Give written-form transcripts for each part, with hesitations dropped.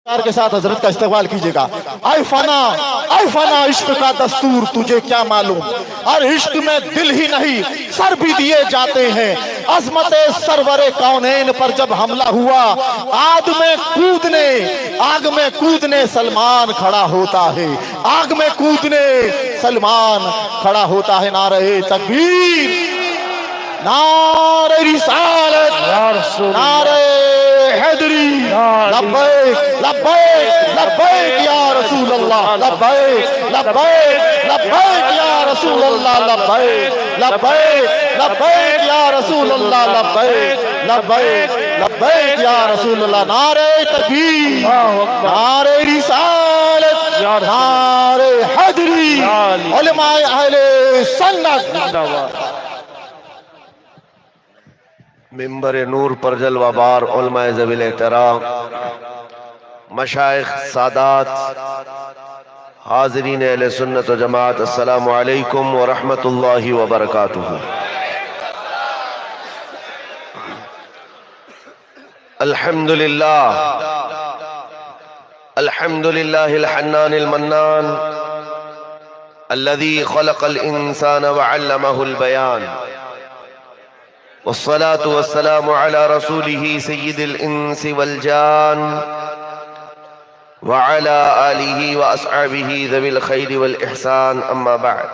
کے ساتھ حضرت کا استقبال کیجئے گا۔ اے فنا عشق کا دستور تجھے کیا معلوم، اور عشق میں دل ہی نہیں سر بھی دیے جاتے ہیں۔ عظمت سرور کونین پر جب حملہ ہوا آگ میں کودنے سلمان کھڑا ہوتا ہے، آگ میں کودنے سلمان کھڑا ہوتا ہے۔ نعرہ تکبیر، نعرہ رسالت، نعرہ حیدری، لبیک لبیک لبیک یا رسول اللہ، لبیک لبیک لبیک یا رسول اللہ، لبیک لبیک لبیک یا رسول اللہ، لبیک لبیک لبیک یا رسول اللہ۔ نعرہ تکبیر، نعرہ رسالت، نعرہ حیدری، علماء اہل سنت۔ منبر نور پر جلوہ بار علماء ذوی الاحترام، مشائخ، سادات، حاضرین اہل سنت و جماعت، السلام علیکم ورحمۃ اللہ وبرکاتہ۔ الحمدللہ الحنان المنان الذي خلق الإنسان وعلمه البيان، والصلاة والسلام على رسوله سيد الإنس والجان وعلى آله وأصحابه ذوي الخير والإحسان، أما بعد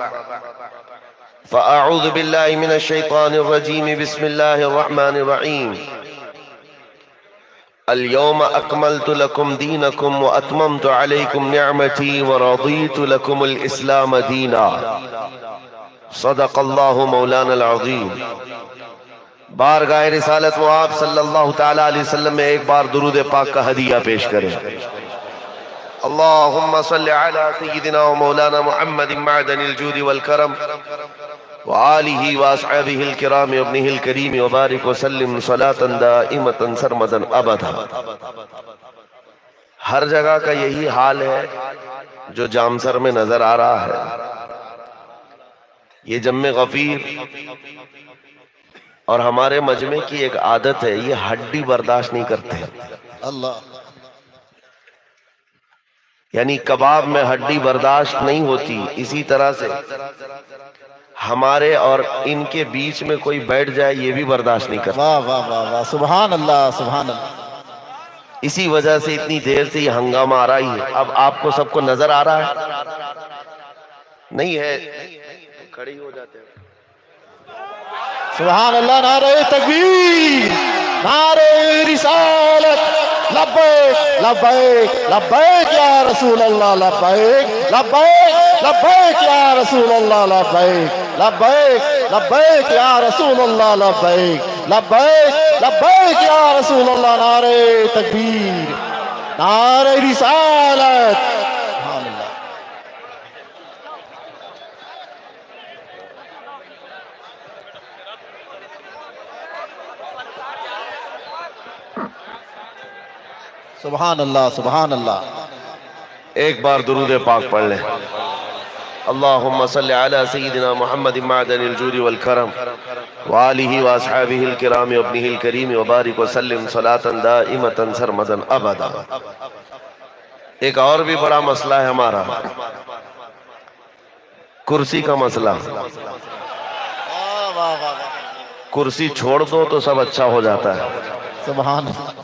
فأعوذ بالله من الشيطان الرجيم، بسم الله الرحمن الرحيم۔ اليوم أكملت لكم دينكم وأتممت عليكم نعمتي ورضيت لكم الإسلام دينا، صدق الله مولانا العظيم۔ بارگاہ رسالت و آپ صلی اللہ تعالیٰ علیہ وسلم میں ایک بار درود پاک کا ہدیہ پیش کریں۔ اللہم صلی علی سیدنا و مولانا محمد معدن الجود والکرم وآلہ واصحابہ الکرام وابنہ الکریم وبارک وسلم صلاة دائمتا سرمدا ابدا۔ ہر جگہ کا یہی حال ہے جو جامسر میں نظر آ رہا ہے۔ یہ جم غفیر اور ہمارے مجمع کی ایک عادت ہے، یہ ہڈی برداشت نہیں کرتے۔ اللہ، یعنی کباب میں ہڈی برداشت نہیں ہوتی، اسی طرح سے ہمارے اور ان کے بیچ میں کوئی بیٹھ جائے یہ بھی برداشت نہیں کرتا۔ واہ واہ واہ واہ، سبحان اللہ سبحان اللہ۔ اسی وجہ سے اتنی دیر سے یہ ہنگامہ آ رہی ہے۔ اب آپ کو سب کو نظر آ رہا ہے؟ نہیں ہے، کھڑی ہو جاتے ہیں۔ سبحان اللہ، نعرہ تکبیر، نعرہ رسالت، لبیک لبیک لبیک یا رسول اللہ، لبیک لبیک لبیک یا رسول اللہ، لبیک لبیک لبیک یا رسول اللہ، لبیک لبیک لبیک یا رسول اللہ۔ نعرہ تکبیر، نعرہ رسالت، سبحان اللہ۔ سبحان اللہ سبحان اللہ۔ ایک بار درود پاک پڑھ لیں۔ اللہم صلی علی سیدنا محمد معدن الجود والکرم وآلہ واصحابہ الکرام وابنہ الکریم وبارک وسلم صلاة دائمتا سرمدا ابدا۔ ایک اور بھی بڑا مسئلہ ہے ہمارا، کرسی کا مسئلہ۔ کرسی چھوڑ دو تو سب اچھا ہو جاتا ہے۔ سبحان اللہ۔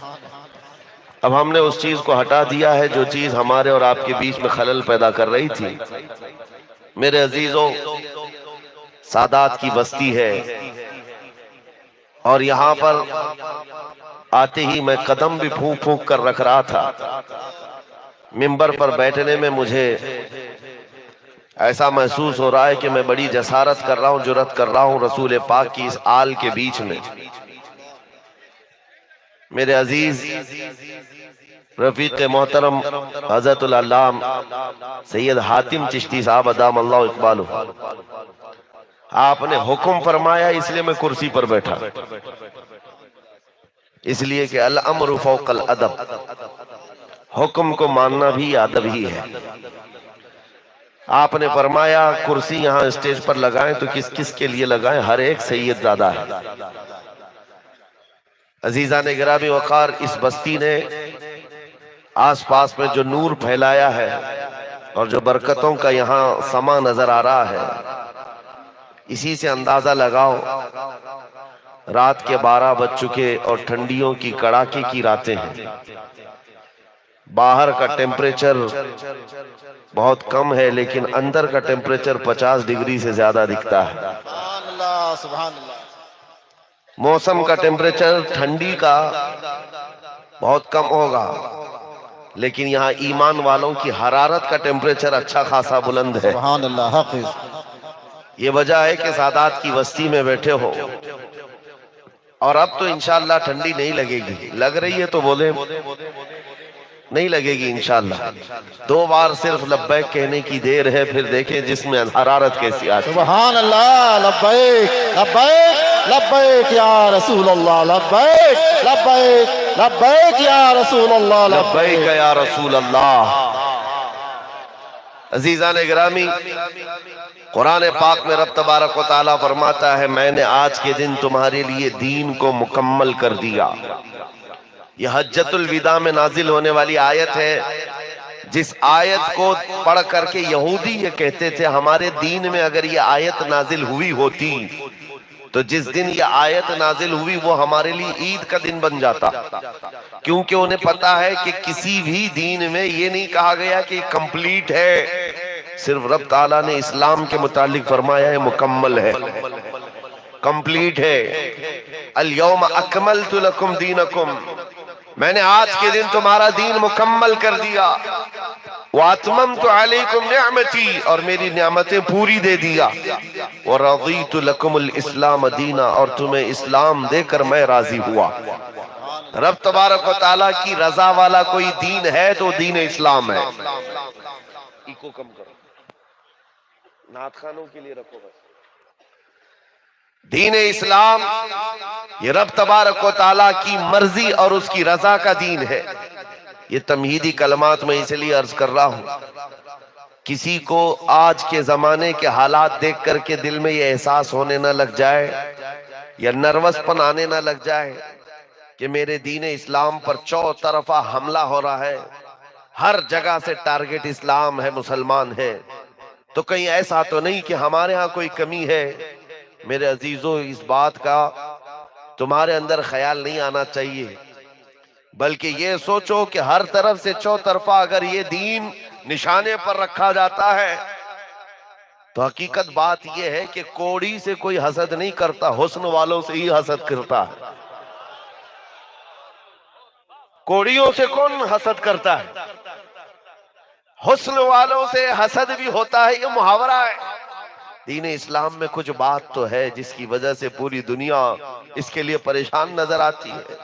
اب ہم نے اس چیز کو ہٹا دیا ہے جو چیز ہمارے اور آپ کے بیچ میں خلل پیدا کر رہی تھی۔ میرے عزیزوں، سادات کی بستی ہے اور یہاں پر آتے ہی میں قدم بھی پھونک پھونک کر رکھ رہا تھا۔ منبر پر بیٹھنے میں مجھے ایسا محسوس ہو رہا ہے کہ میں بڑی جسارت کر رہا ہوں، جرات کر رہا ہوں رسول پاک کی اس آل کے بیچ میں۔ میرے عزیز رفیق محترم حضرت العلام سید حاتم چشتی صاحب ادام اللہ اقبالہ، آپ نے حکم فرمایا اس لیے میں کرسی پر بیٹھا، اس لیے کہ الامر فوق الادب، حکم کو ماننا بھی ادب ہی ہے۔ آپ نے فرمایا کرسی یہاں اسٹیج پر لگائیں تو کس کس کے لیے لگائیں؟ ہر ایک سید زادہ ہے۔ عزیزان گرامی وقار، اس بستی نے آس پاس میں جو نور پھیلایا ہے اور جو برکتوں کا یہاں سما نظر آ رہا ہے، اسی سے اندازہ لگاؤ رات کے 12 بج چکے اور ٹھنڈیوں کی کڑاکے کی راتیں ہیں، باہر کا ٹیمپریچر بہت کم ہے لیکن اندر کا ٹیمپریچر 50 ڈگری سے زیادہ دکھتا ہے۔ سبحان اللہ سبحان اللہ۔ موسم کا ٹیمپریچر ٹھنڈی کا بہت کم ہوگا لیکن یہاں ایمان والوں کی حرارت کا ٹیمپریچر اچھا خاصا بلند ہے۔ سبحان اللہ حافظ۔ یہ وجہ ہے کہ سادات کی بستی میں بیٹھے ہو اور اب تو انشاءاللہ ٹھنڈی نہیں لگے گی، لگ رہی ہے تو بولے نہیں لگے گی انشاءاللہ۔ 2 بار صرف لبیک کہنے کی دیر ہے، پھر دیکھیں جس میں حرارت کیسی آتی ہے۔ سبحان اللہ، لبیک لبیک لبیک یا رسول اللہ، لبیک لبیک لبیک یا رسول اللہ، لبیک یا رسول اللہ۔ عزیزان گرامی، قرآن پاک میں رب تبارک و تعالیٰ فرماتا ہے میں نے آج کے دن تمہارے لیے دین کو مکمل کر دیا۔ یہ حجۃ الوداع میں نازل ہونے والی آیت ہے، جس آیت کو پڑھ کر کے یہودی یہ کہتے تھے ہمارے دین میں اگر یہ آیت نازل ہوئی ہوتی تو جس دن یہ آیت نازل ہوئی وہ ہمارے لیے عید کا دن بن جاتا، کیونکہ انہیں پتا ہے کہ کسی بھی دین میں یہ نہیں کہا گیا کہ یہ کمپلیٹ ہے، صرف رب تعالیٰ نے اسلام کے متعلق فرمایا ہے مکمل ہے، کمپلیٹ ہے۔ الیوم اکملت لکم دینکم، میں نے آج کے دن تمہارا دین مکمل کر دیا۔ وَأَتْمَمْتُ عَلَيْكُمْ نِعْمَتِي، اور میری نعمتیں پوری دے دیا۔ وَرَضِيتُ لَكُمُ الْإِسْلَامَ دِينًا، اور تمہیں اسلام دے کر میں راضی ہوا۔ رب تبارک و تعالیٰ کی رضا والا کوئی دین ہے تو دین اسلام ہے۔ ایکو کم کرو، نعت خانوں کے لیے رکھو بس۔ دین اسلام یہ رب تبارک و تعالیٰ کی مرضی اور اس کی رضا کا دین ہے۔ یہ تمہیدی کلمات میں اس لیے عرض کر رہا ہوں، کسی کو آج کے زمانے کے حالات دیکھ کر کے دل میں یہ احساس ہونے نہ لگ جائے یا نروس پن آنے نہ لگ جائے کہ میرے دین اسلام پر چوطرفہ حملہ ہو رہا ہے، ہر جگہ سے ٹارگٹ اسلام ہے، مسلمان ہے، تو کہیں ایسا تو نہیں کہ ہمارے ہاں کوئی کمی ہے۔ میرے عزیزو، اس بات کا تمہارے اندر خیال نہیں آنا چاہیے، بلکہ یہ سوچو کہ ہر طرف سے چوطرفہ اگر یہ دین نشانے پر رکھا جاتا ہے تو حقیقت بات یہ ہے کہ کوڑی سے کوئی حسد نہیں کرتا، حسن والوں سے ہی حسد کرتا ہے۔ کوڑیوں سے کون حسد کرتا ہے؟ حسن والوں سے حسد بھی ہوتا ہے، یہ محاورہ ہے۔ دین اسلام میں کچھ بات تو ہے جس کی وجہ سے پوری دنیا اس کے لیے پریشان نظر آتی ہے۔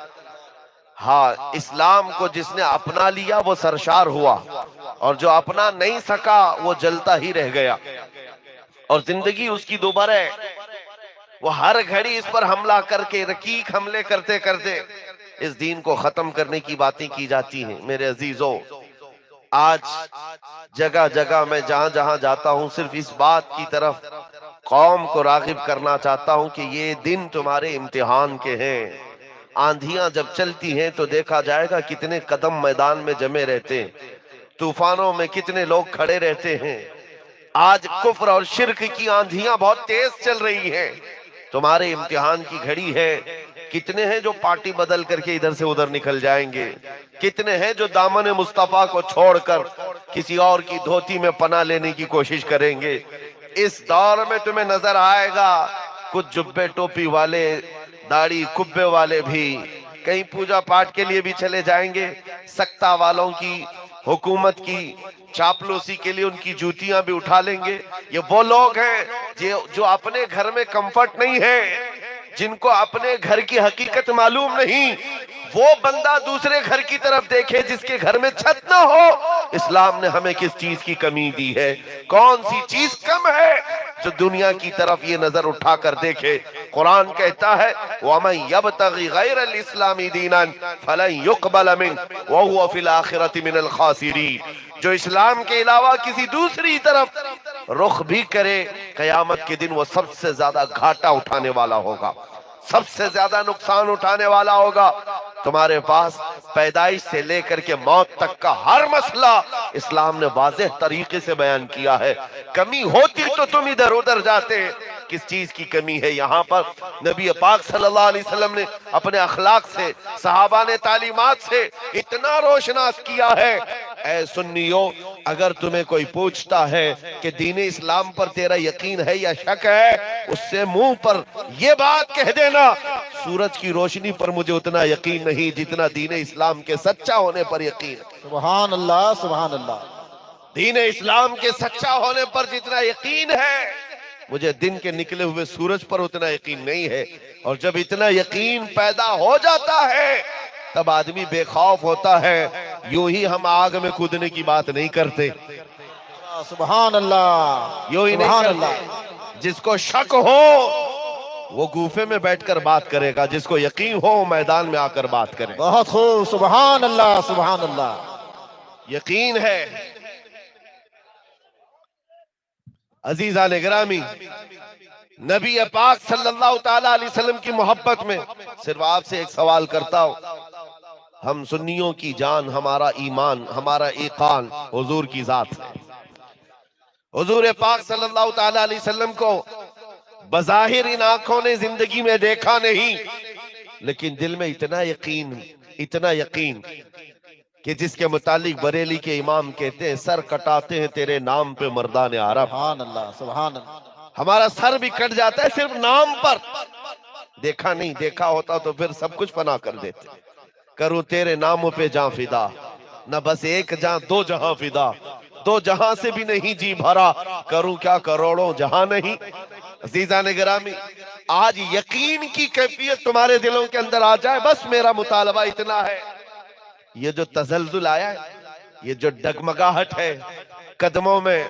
ہاں، اسلام کو جس نے اپنا لیا وہ سرشار ہوا، اور جو اپنا نہیں سکا وہ جلتا ہی رہ گیا، اور زندگی اس کی دوبارہ ہے۔ وہ ہر گھڑی اس پر حملہ کر کے رقیق حملے کرتے کرتے اس دین کو ختم کرنے کی باتیں کی جاتی ہیں۔ میرے عزیزو، آج جگہ جگہ میں جہاں جہاں جاتا ہوں صرف اس بات کی طرف قوم کو راغب کرنا چاہتا ہوں کہ یہ دن تمہارے امتحان کے ہیں۔ آندھیاں جب چلتی ہیں تو دیکھا جائے گا کتنے قدم میدان میں جمے رہتے ہیں، طوفانوں میں کتنے لوگ کھڑے رہتے ہیں۔ آج کفر اور شرک کی آندھیاں بہت تیز چل رہی ہیں، تمہارے امتحان کی گھڑی ہے۔ کتنے ہیں جو پارٹی بدل کر کے ادھر سے ادھر نکل جائیں گے، کتنے ہیں جو دامن مصطفیٰ کو چھوڑ کر کسی اور کی دھوتی میں پناہ لینے کی کوشش کریں گے۔ اس دور میں تمہیں نظر آئے گا کچھ جبے ٹوپی والے، داڑھی کبے والے بھی کہیں پوجا پاٹ کے لیے بھی چلے جائیں گے، سکتا والوں کی، حکومت کی چاپلوسی کے لیے ان کی جوتیاں بھی اٹھا لیں گے۔ یہ وہ لوگ ہیں جو اپنے گھر میں کمفرٹ نہیں ہے، جن کو اپنے گھر کی حقیقت معلوم نہیں۔ وہ بندہ دوسرے گھر کی طرف دیکھے جس کے گھر میں چھت نہ ہو۔ اسلام نے ہمیں کس چیز کی کمی دی ہے؟ کون سی چیز کم ہے جو دنیا کی طرف یہ نظر اٹھا کر دیکھے؟ قرآن کہتا ہے وَمَن يَبْتَغِ غَيْرَ الْإِسْلَامِ دِينًا فَلَن يُقْبَلَ مِنْهُ وَهُوَ فِي الْآخِرَةِ مِنَ الْخَاسِرِينَ۔ جو اسلام کے علاوہ کسی دوسری طرف رخ بھی کرے، قیامت کے دن وہ سب سے زیادہ گھاٹا اٹھانے والا ہوگا، سب سے زیادہ نقصان اٹھانے والا ہوگا۔ تمہارے پاس پیدائش سے لے کر کے موت تک کا ہر مسئلہ اسلام نے واضح طریقے سے بیان کیا ہے. کمی ہوتی تو تم ادھر ادھر جاتے. کس چیز کی کمی ہے؟ یہاں پر نبی پاک صلی اللہ علیہ وسلم نے اپنے اخلاق سے، صحابہ نے تعلیمات سے اتنا روشناس کیا ہے. اے سنیوں، اگر تمہیں کوئی پوچھتا ہے کہ دین اسلام پر تیرا یقین ہے یا شک ہے، اس سے منہ پر یہ بات کہہ دینا، سورج کی روشنی پر مجھے اتنا یقین نہیں جتنا دین اسلام کے سچا ہونے پر یقین ہے. سبحان اللہ، سبحان اللہ. دین اسلام کے سچا ہونے پر جتنا یقین ہے، مجھے دن کے نکلے ہوئے سورج پر اتنا یقین نہیں ہے. اور جب اتنا یقین پیدا ہو جاتا ہے تب آدمی بے خوف ہوتا ہے. یوں ہی ہم آگ میں کودنے کی بات نہیں کرتے، سبحان اللہ، یوں ہی نہیں سبحان کرتے. اللہ. جس کو شک ہو وہ گوفے میں بیٹھ کر بات کرے گا، جس کو یقین ہو وہ میدان میں آ کر بات کرے. بہت خوب، سبحان اللہ، سبحان اللہ. یقین ہے. عزیزان گرامی، نبی پاک صلی اللہ تعالی علیہ وسلم کی محبت میں صرف آپ سے ایک سوال کرتا ہوں. ہم سنیوں کی جان، ہمارا ایمان، ہمارا ایقان حضور کی ذات ہے. حضور پاک صلی اللہ تعالی علیہ وسلم کو بظاہر ان آنکھوں نے زندگی میں دیکھا نہیں، لیکن دل میں اتنا یقین کہ جس کے متعلق بریلی کے امام کہتے ہیں، سر کٹاتے ہیں تیرے نام پہ مردان عرب. سبحان اللہ، سبحان اللہ. ہمارا سر بھی کٹ جاتا ہے صرف نام پر. دیکھا نہیں، دیکھا ہوتا تو پھر سب کچھ فنا کر دیتے. کروں تیرے ناموں پہ جاں فدا، نہ بس ایک جاں دو جہاں فدا. دو جہاں سے بھی نہیں جی بھرا، کروں کیا کروڑوں جہاں نہیں. عزیزان گرامی، آج یقین کی کیفیت تمہارے دلوں کے اندر آ جائے، بس میرا مطالبہ اتنا ہے. یہ جو تزلزل آیا ہے، یہ جو ڈگمگاہٹ ہے، قدموں میں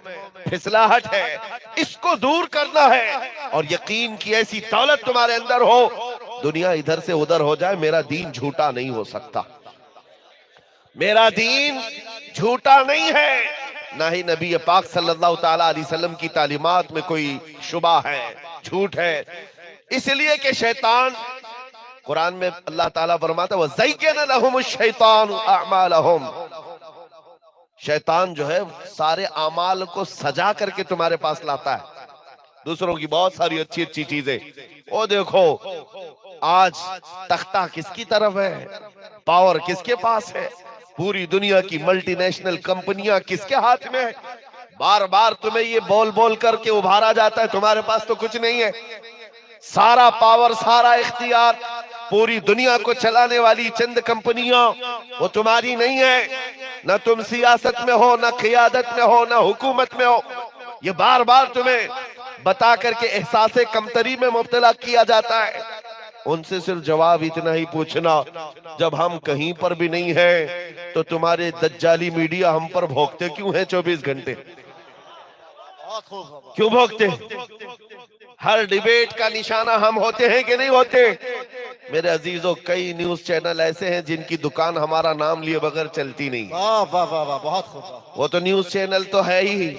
پھسلاہٹ ہے، اس کو دور کرنا ہے. اور یقین کی ایسی دولت تمہارے اندر ہو، دنیا ادھر سے ادھر ہو جائے، میرا دین جھوٹا نہیں ہو سکتا. میرا دین جھوٹا نہیں ہے، نہ ہی نبی پاک صلی اللہ تعالی علیہ وسلم کی تعلیمات میں کوئی شبہ ہے، جھوٹ ہے. اس لیے کہ شیطان، قرآن میں اللہ تعالیٰ فرماتا ہے وَزَيَّنَ لَهُمُ الشَّيْطَانُ أَعْمَالَهُمْ. شیطان جو ہے سارے اعمال کو سجا کر کے تمہارے پاس لاتا ہے، دوسروں کی بہت ساری اچھی اچھی چیزیں. او دیکھو آج تختہ کس کی طرف ہے، پاور کس کے پاس ہے، پوری دنیا کی ملٹی نیشنل کمپنیاں کس کے ہاتھ میں ہے. بار بار تمہیں یہ بول بول کر کے ابھارا جاتا ہے تمہارے پاس تو کچھ نہیں ہے. سارا پاور، سارا اختیار، پوری دنیا کو چلانے والی چند کمپنیاں، وہ تمہاری نہیں ہے. نہ تم سیاست میں ہو، نہ قیادت میں ہو، نہ حکومت میں ہو. یہ بار بار تمہیں بتا کر کے احساس کمتری میں مبتلا کیا جاتا ہے. ان سے صرف جواب اتنا ہی پوچھنا، جب ہم کہیں پر بھی نہیں ہیں تو تمہارے دجالی میڈیا ہم پر بھوکتے کیوں ہیں 24 گھنٹے؟ کیوں بھوکتے؟ ہر ڈیبیٹ کا نشانہ ہم ہوتے ہیں کہ نہیں ہوتے؟ میرے عزیزوں، کئی نیوز چینل ایسے ہیں جن کی دکان ہمارا نام لیے بغیر چلتی نہیں. بہت خوب. وہ تو نیوز چینل تو ہے ہی.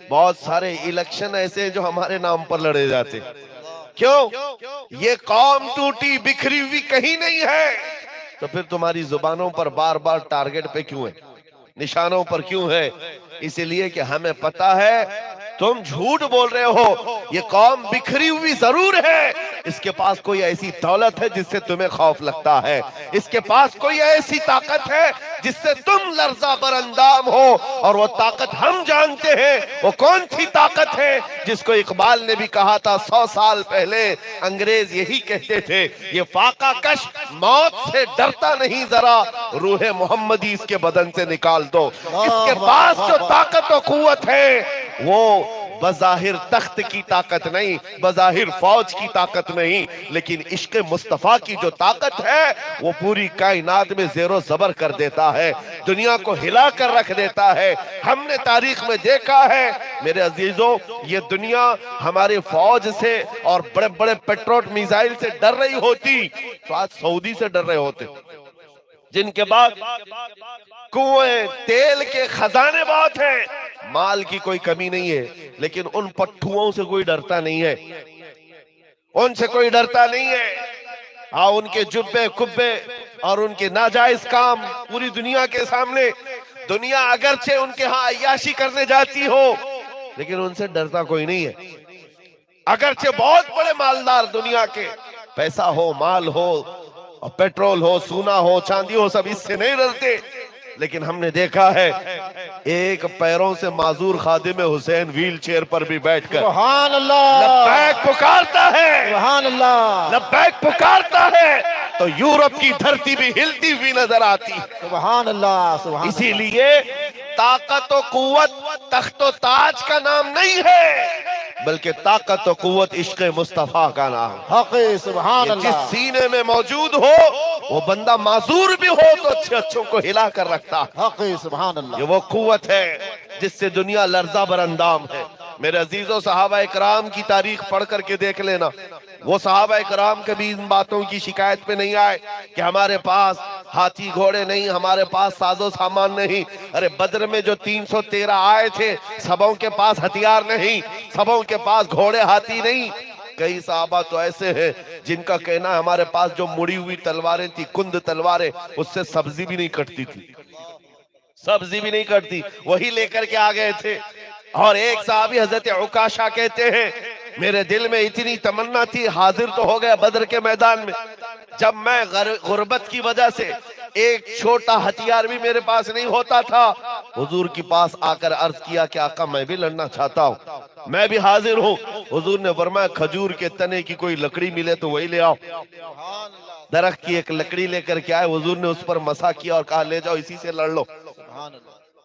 بہت سارے الیکشن ایسے ہیں جو ہمارے نام پر لڑے جاتے. کیوں؟ یہ قوم ٹوٹی بکھری ہوئی کہیں نہیں ہے. تو پھر تمہاری زبانوں پر بار بار ٹارگٹ پہ کیوں ہے، نشانوں پر کیوں ہے؟ اس لیے کہ ہمیں پتا ہے تم جھوٹ بول رہے ہو. یہ قوم بکھری ہوئی ضرور ہے، اس کے پاس کوئی ایسی دولت ہے جس سے تمہیں خوف لگتا ہے. اس کے پاس کوئی ایسی طاقت ہے جس سے تم لرزہ بر اندام ہو. اور وہ طاقت ہم جانتے ہیں وہ کون سی طاقت ہے، جس کو اقبال نے بھی کہا تھا 100 سال پہلے. انگریز یہی کہتے تھے، یہ فاقہ کش موت سے ڈرتا نہیں، ذرا روح محمدی اس کے بدن سے نکال دو. اس کے پاس جو طاقت و قوت ہے وہ بظاہر تخت کی طاقت نہیں، بظاہر فوج کی طاقت نہیں، لیکن عشق مصطفیٰ کی جو طاقت ہے وہ پوری کائنات میں زیر و زبر کر دیتا ہے، دنیا کو ہلا کر رکھ دیتا ہے. ہم نے تاریخ میں دیکھا ہے میرے عزیزوں، یہ دنیا ہمارے فوج سے اور بڑے بڑے پیٹروٹ میزائل سے ڈر رہی ہوتی تو آج سعودی سے ڈر رہے ہوتے، جن کے بعد کنویں تیل کے خزانے بہت ہیں، مال کی کوئی کمی نہیں ہے، لیکن ان پٹھوؤں سے کوئی ڈرتا نہیں ہے، ان سے کوئی ڈرتا نہیں ہے. ہاں ان کے جبے کبے اور ان کے ناجائز کام پوری دنیا کے سامنے، دنیا اگرچہ ان کے ہاں عیاشی کرنے جاتی ہو لیکن ان سے ڈرتا کوئی نہیں ہے۔ اگرچہ بہت بڑے مالدار دنیا کے، پیسہ ہو، مال ہو، اور پیٹرول ہو، سونا ہو، چاندی ہو، سب اس سے نہیں ڈرتے، لیکن ہم نے دیکھا ہے ایک پیروں سے معذور خادم حسین ویل چیئر پر بھی بیٹھ کر سبحان اللہ، لبیک پکارتا ہے، سبحان اللہ، لبیک پکارتا ہے تو یورپ کی دھرتی بھی ہلتی ہوئی نظر آتی ہے۔ سبحان اللہ، سبحان اسی اللہ، لیے طاقت و قوت تخت و تاج کا نام نہیں ہے، بلکہ طاقت و قوت عشق مصطفیٰ کا نام۔ حق، سبحان یہ جس اللہ، سینے میں موجود ہو وہ بندہ معذور بھی ہو تو اچھے اچھوں کو ہلا کر رکھتا ہے۔ حق، سبحان اللہ، یہ وہ قوت ہے جس سے دنیا لرزہ بر اندام ہے۔ میرے عزیزوں، صحابہ اکرام کی تاریخ پڑھ کر کے دیکھ لینا، وہ صحابہ اکرام کبھی ان باتوں کی شکایت پہ نہیں آئے کہ ہمارے پاس ہاتھی گھوڑے نہیں، ہمارے پاس ساز و سامان نہیں۔ ارے بدر میں جو 313 آئے تھے، سبوں کے پاس ہتھیار نہیں، سبوں کے پاس گھوڑے ہاتھی نہیں۔ کئی صحابہ تو ایسے ہیں جن کا کہنا ہے ہمارے پاس جو مڑی ہوئی تلواریں تھی، کند تلواریں، اس سے سبزی بھی نہیں کٹتی تھی، سبزی بھی نہیں کٹتی، وہی لے کر کے آ گئے تھے۔ اور ایک صحابی حضرت عکاشہ کہتے ہیں میرے دل میں اتنی تمنا تھی، حاضر تو ہو گیا بدر کے میدان میں، جب میں غربت کی وجہ سے ایک چھوٹا ہتھیار بھی میرے پاس نہیں ہوتا تھا، حضور کے پاس آ کر عرض کیا کہ آقا میں بھی لڑنا چاہتا ہوں، میں بھی حاضر ہوں۔ حضور نے فرمایا کھجور کے تنے کی کوئی لکڑی ملے تو وہی لے آؤ۔ درخت کی ایک لکڑی لے کر کے آئے، حضور نے اس پر مسا کیا اور کہا لے جاؤ اسی سے لڑ لو۔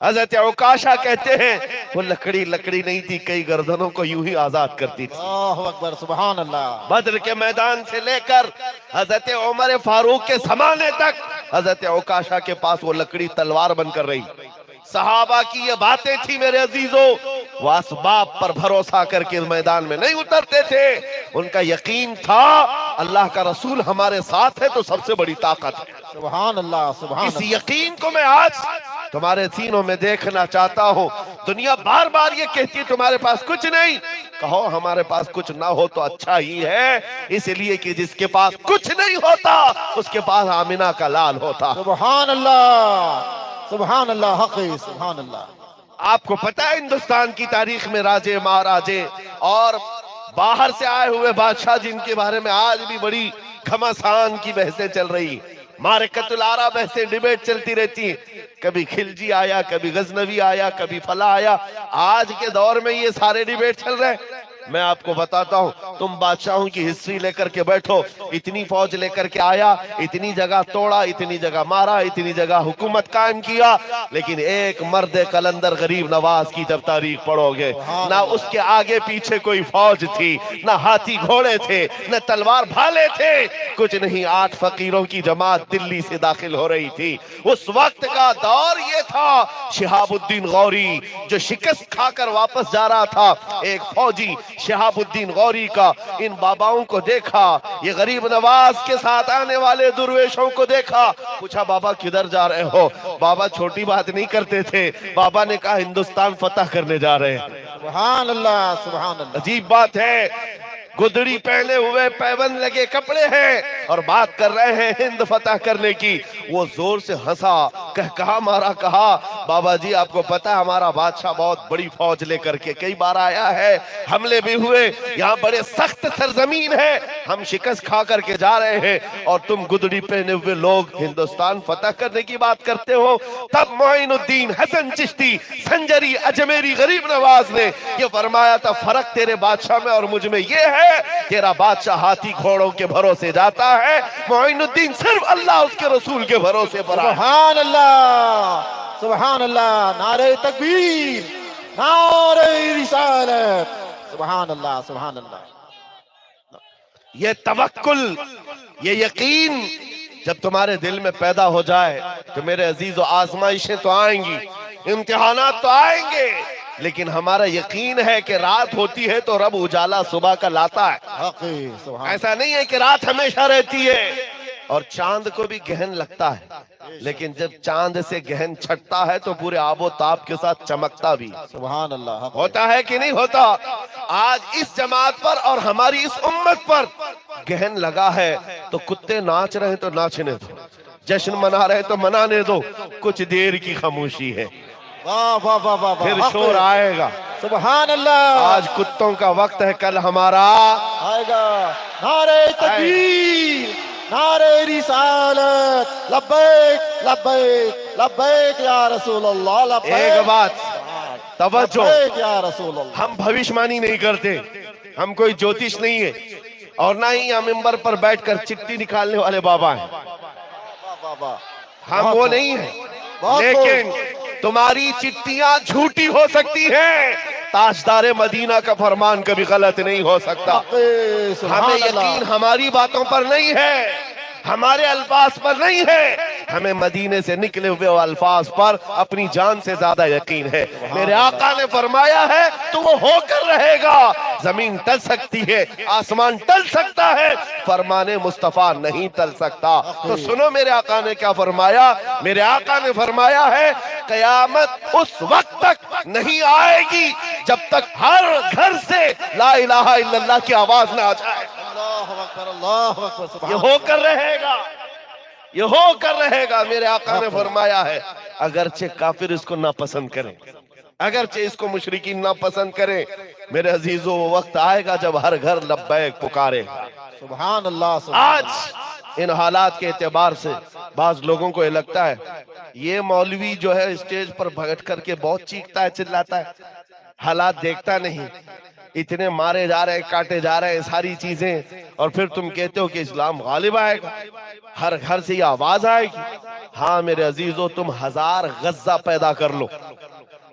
حضرت عکاشہ کہتے ہیں وہ لکڑی نہیں تھی، کئی گردنوں کو یوں ہی آزاد کرتی تھی۔ اللہ اکبر، سبحان اللہ، بدر کے میدان سے لے کر حضرت عمر فاروق کے زمانے تک حضرت عکاشہ کے پاس وہ لکڑی تلوار بن کر رہی۔ صحابہ کی یہ باتیں تھی میرے عزیزوں، وہ اسباب پر بھروسہ کر کے میدان میں نہیں اترتے تھے، ان کا یقین تھا اللہ کا رسول ہمارے ساتھ ہے تو سب سے بڑی طاقت ہے۔ سبحان اللہ، سبحان اس اللہ، یقین کو میں آج تمہارے سینوں میں دیکھنا چاہتا ہوں۔ دنیا بار بار یہ کہتی ہے تمہارے پاس کچھ نہیں، کہو ہمارے پاس کچھ نہ ہو تو اچھا ہی ہے، اس لیے کہ جس کے پاس کچھ نہیں ہوتا اس کے پاس آمنہ کا لال ہوتا۔ سبحان اللہ، سبحان اللہ، حق، سبحان اللہ۔ آپ کو پتہ ہے ہندوستان کی تاریخ میں راجے مہاراجے اور باہر سے آئے ہوئے بادشاہ جن کے بارے میں آج بھی بڑی گھمسان کی بحثیں چل رہی، معرکۃ الآرا بحثیں ڈیبیٹ چلتی رہتی ہیں، کبھی خلجی آیا، کبھی غزنوی آیا، کبھی فلاں آیا، آج کے دور میں یہ سارے ڈیبیٹ چل رہے ہیں۔ میں آپ کو بتاتا ہوں، تم بادشاہوں کی ہسٹری لے کر کے بیٹھو، اتنی فوج لے کر کے آیا، اتنی جگہ توڑا، اتنی جگہ مارا، اتنی جگہ حکومت قائم کیا، لیکن ایک مرد قلندر غریب نواز کی جب تاریخ پڑھو گے، نہ اس کے آگے پیچھے کوئی فوج تھی، نہ ہاتھی گھوڑے تھے، نہ تلوار بھالے تھے، کچھ نہیں، 8 فقیروں کی جماعت دلی سے داخل ہو رہی تھی۔ اس وقت کا دور یہ تھا، شہاب الدین غوری جو شکست کھا کر واپس جا رہا تھا، ایک فوجی شہاب الدین غوری کا ان باباؤں کو دیکھا، یہ غریب نواز کے ساتھ آنے والے درویشوں کو دیکھا، پوچھا بابا کدھر جا رہے ہو؟ بابا چھوٹی بات نہیں کرتے تھے، بابا نے کہا ہندوستان فتح کرنے جا رہے ہیں۔ سبحان اللہ، سبحان اللہ، عجیب بات ہے، گدڑی پہنے ہوئے پیبند لگے کپڑے ہیں اور بات کر رہے ہیں ہند فتح کرنے کی۔ وہ زور سے ہنسا، کہا مارا، کہا بابا جی آپ کو پتا ہے ہمارا بادشاہ بہت بڑی فوج لے کر کے کئی بار آیا ہے، حملے بھی ہوئے، یہاں بڑے سخت سرزمین ہے، ہم شکست کھا کر کے جا رہے ہیں اور تم گدڑی پہنے ہوئے لوگ ہندوستان فتح کرنے کی بات کرتے ہو۔ تب معین الدین حسن چشتی سنجری اجمیری غریب نواز نے یہ فرمایا تھا فرق تیرے بادشاہ میں اور مجھ میں یہ ہے، تیرا بادشاہ ہاتھی گھوڑوں کے بھروسے جاتا ہے، معین الدین صرف اللہ اس کے رسول کے بھروسے پر آیا۔ سبحان اللہ، سبحان اللہ، نعرہ تکبیر، نعرہ رسالت، سبحان اللہ، سبحان اللہ۔ یہ توکل، یہ یقین جب تمہارے دل میں پیدا ہو جائے تو میرے عزیزو آزمائشیں تو آئیں گی، امتحانات تو آئیں گے، لیکن ہمارا یقین ہے کہ رات ہوتی ہے تو رب اجالا صبح کا لاتا ہے۔ حق، سبحان ایسا نہیں ہے کہ رات ہمیشہ رہتی ہے، اور چاند کو بھی گہن لگتا ہے، لیکن جب چاند سے گہن چھٹتا ہے تو پورے آب و تاب کے ساتھ چمکتا بھی سبحان اللہ، ہوتا ہے کہ نہیں ہوتا؟ آج اس جماعت پر اور ہماری اس امت پر گہن لگا ہے تو کتے ناچ رہے تو ناچنے دو، جشن منا رہے تو منانے دو، کچھ دیر کی خاموشی ہے، واہ واہ واہ واہ، پھر شور آئے گا۔ سبحان اللہ، آج کتوں کا وقت ہے، کل ہمارا آئے گا۔ نعرہ تکبیر، نعرہ رسالت، لبیک لبیک لبیک یا رسول اللہ، لبیک۔ ایک بات توجہ، لبیک یا رسول اللہ۔ ہم بھوشمانی نہیں کرتے، ہم کوئی جوتش نہیں ہے، اور نہ ہی ہم ممبر پر بیٹھ کر چٹی نکالنے والے بابا ہیں، واہ واہ، ہم وہ نہیں ہیں، لیکن تمہاری چٹیاں جھوٹی ہو سکتی ہیں، تاجدار مدینہ کا فرمان کبھی غلط نہیں ہو سکتا۔ ہمیں یقین ہماری باتوں پر نہیں ہے، ہمارے الفاظ پر نہیں ہے، ہمیں مدینے سے نکلے ہوئے الفاظ پر اپنی جان سے زیادہ یقین ہے۔ میرے آقا نے فرمایا ہے تو وہ ہو کر رہے گا، زمین ٹل سکتی ہے، آسمان ٹل سکتا ہے، فرمان مصطفیٰ نہیں ٹل سکتا۔ تو سنو میرے آقا نے کیا فرمایا، میرے آقا نے فرمایا ہے قیامت اس وقت تک نہیں آئے گی جب تک ہر گھر سے لا الہ الا اللہ کی آواز نہ آ جائے۔ اللہ اکبر، اللہ اکبر، یہ ہو کر رہے گا، یہ ہو کر رہے گا۔ میرے آقا نے فرمایا ہے اگرچہ کافر اس کو ناپسند کریں، اگرچہ اس کو مشرکین ناپسند کریں، میرے عزیزو وہ وقت آئے گا جب ہر گھر لبیک پکارے گا۔ سبحان اللہ۔ آج ان حالات کے اعتبار سے بعض لوگوں کو یہ لگتا ہے یہ مولوی جو ہے اسٹیج پر بھگٹ کر کے بہت چیختا ہے، چلاتا ہے، حالات دیکھتا نہیں، اتنے مارے جا رہے ہیں، کاٹے جا رہے ہیں، ساری چیزیں، اور پھر تم کہتے ہو کہ اسلام غالب آئے گا، ہر گھر سے یہ آواز آئے گی۔ ہاں میرے عزیزو، تم 1000 غزہ پیدا کر لو،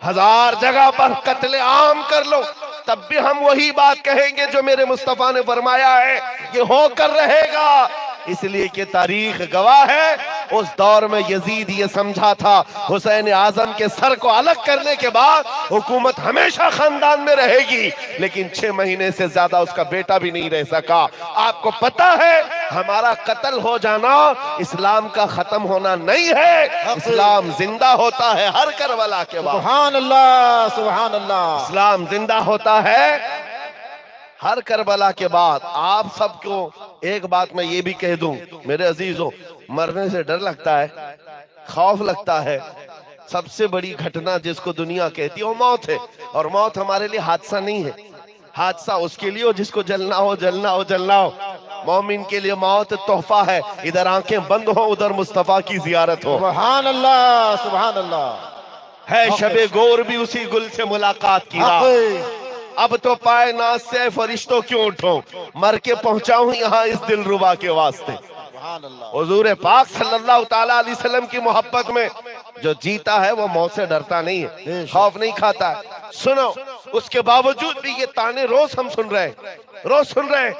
1000 جگہ پر قتل عام کر لو، تب بھی ہم وہی بات کہیں گے جو میرے مصطفیٰ نے فرمایا ہے، یہ ہو کر رہے گا۔ اس لیے کہ تاریخ گواہ ہے، اس دور میں یزید یہ سمجھا تھا حسین اعظم کے سر کو الگ کرنے کے بعد حکومت ہمیشہ خاندان میں رہے گی، لیکن 6 مہینے سے زیادہ اس کا بیٹا بھی نہیں رہ سکا۔ آپ کو پتا ہے ہمارا قتل ہو جانا اسلام کا ختم ہونا نہیں ہے، اسلام زندہ ہوتا ہے ہر کربلا کے بعد۔ سبحان اللہ، سبحان اللہ۔ اسلام زندہ ہوتا ہے ہر کربلا کے بعد۔ آپ سب کو ایک بات میں یہ بھی کہہ دوں میرے عزیزوں، مرنے سے ڈر لگتا ہے، خوف لگتا ہے، سب سے بڑی گھٹنا جس کو دنیا کہتی ہے وہ موت ہے، اور موت ہمارے لیے حادثہ نہیں ہے، حادثہ اس کے لیے ہو جس کو جلنا ہو، جلنا ہو، جلنا ہو۔ مومن کے لیے موت تحفہ ہے، ادھر آنکھیں بند ہو، ادھر مصطفیٰ کی زیارت ہو۔ سبحان اللہ، سبحان اللہ۔ ہے شب گور بھی اسی گل سے ملاقات کی رات، اب تو پائے ناز سے فرشتوں کیوں اٹھوں، مر کے پہنچا ہوں یہاں اس دل ربا کے واسطے۔ حضور پاک صلی اللہ تعالیٰ علیہ وسلم کی محبت میں جو جیتا ہے وہ موت سے ڈرتا نہیں ہے، خوف نہیں کھاتا ہے۔ سنو، اس کے باوجود بھی یہ تانے روز ہم سن رہے ہیں، روز سن رہے ہیں۔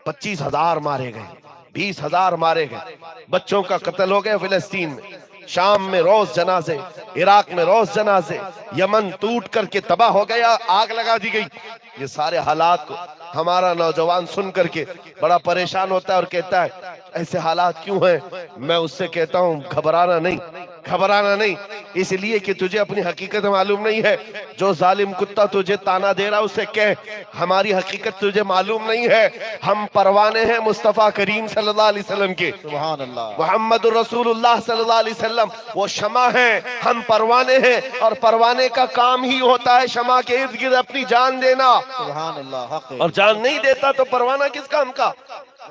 25,000 مارے گئے، 20,000 مارے گئے، بچوں کا قتل ہو گیا فلسطین میں، شام میں روز جنازے، عراق میں روز جنازے، یمن ٹوٹ کر کے تباہ ہو گیا، آگ لگا دی گئی۔ یہ سارے حالات کو ہمارا نوجوان سن کر کے بڑا پریشان ہوتا ہے اور کہتا ہے ایسے حالات کیوں ہیں؟ میں اس سے کہتا ہوں گھبرانا نہیں، گھبرانا نہیں، اس لیے کہ تجھے اپنی حقیقت معلوم نہیں ہے۔ جو ظالم کتا تجھے تانا دے رہا اسے کہہ ہماری حقیقت تجھے معلوم نہیں ہے، ہم پروانے ہیں مصطفیٰ کریم صلی اللہ علیہ وسلم کے، سبحان اللہ۔ محمد رسول اللہ صلی اللہ علیہ وسلم وہ شمع ہیں، ہم پروانے ہیں، اور پروانے کا کام ہی ہوتا ہے شمع کے ارد گرد اپنی جان دینا، سبحان اللہ، حق ہے۔ اور جان نہیں دیتا تو پروانہ کس کام کا؟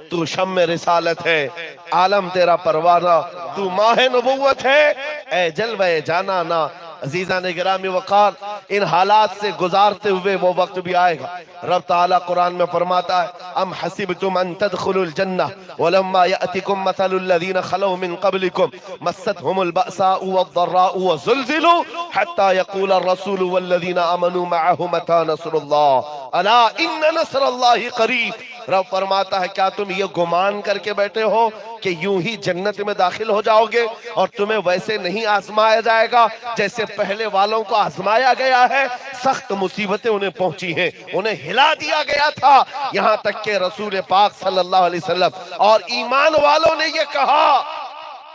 تو شمع رسالت ہے، عالم تیرا پروانہ، تو ماہ نبوت ہے، اے جلوہ جانانا۔ عزیزان گرامی وقار، ان حالات سے گزارتے ہوئے وہ وقت بھی آئے گا۔ رب تعالیٰ قرآن میں فرماتا ہے ام حسبتم ان تدخلوا الجنہ ولما یأتکم مثل الذین خلو من قبلکم مستهم البأساء والضراء وزلزلوا حتى يقول الرسول والذین آمنوا معه متى نصر اللہ الا ان نصر اللہ قریب۔ رب فرماتا ہے کیا تم یہ گمان کر کے بیٹھے ہو کہ یوں ہی جنت میں داخل ہو جاؤ گے اور تمہیں ویسے نہیں آزمایا جائے گا جیسے پہلے والوں کو آزمایا گیا ہے؟ سخت مصیبتیں انہیں پہنچی ہیں، انہیں ہلا دیا گیا تھا، یہاں تک کہ رسول پاک صلی اللہ علیہ وسلم اور ایمان والوں نے یہ کہا